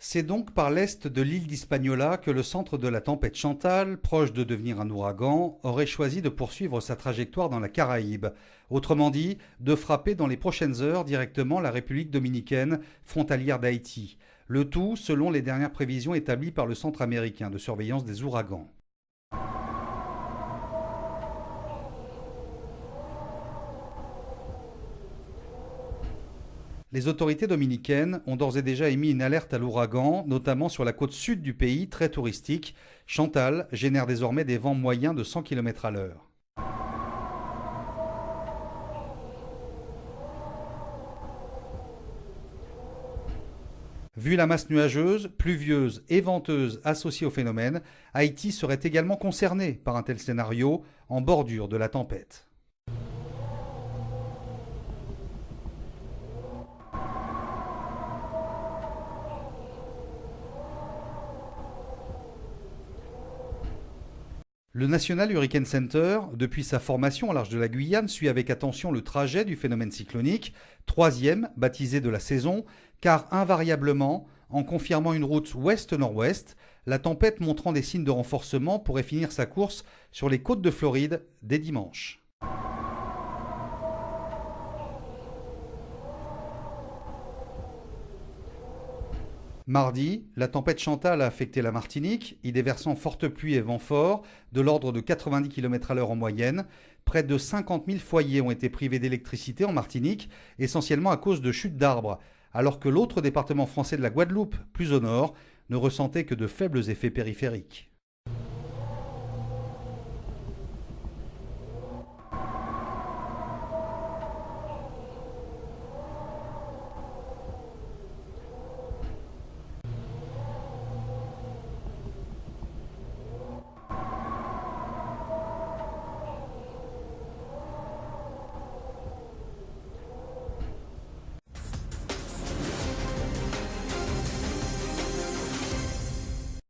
C'est donc par l'est de l'île d'Hispaniola que le centre de la tempête Chantal, proche de devenir un ouragan, aurait choisi de poursuivre sa trajectoire dans la Caraïbe. Autrement dit, de frapper dans les prochaines heures directement la République dominicaine, frontalière d'Haïti. Le tout selon les dernières prévisions établies par le Centre américain de surveillance des ouragans. Les autorités dominicaines ont d'ores et déjà émis une alerte à l'ouragan, notamment sur la côte sud du pays, très touristique. Chantal génère désormais des vents moyens de 100 km/h. Vu la masse nuageuse, pluvieuse et venteuse associée au phénomène, Haïti serait également concerné par un tel scénario en bordure de la tempête. Le National Hurricane Center, depuis sa formation au large de la Guyane, suit avec attention le trajet du phénomène cyclonique, troisième baptisé de la saison, car invariablement, en confirmant une route ouest-nord-ouest, la tempête montrant des signes de renforcement pourrait finir sa course sur les côtes de Floride dès dimanche. Mardi, la tempête Chantal a affecté la Martinique, y déversant fortes pluies et vents forts, de l'ordre de 90 km/h en moyenne. Près de 50 000 foyers ont été privés d'électricité en Martinique, essentiellement à cause de chutes d'arbres, alors que l'autre département français de la Guadeloupe, plus au nord, ne ressentait que de faibles effets périphériques.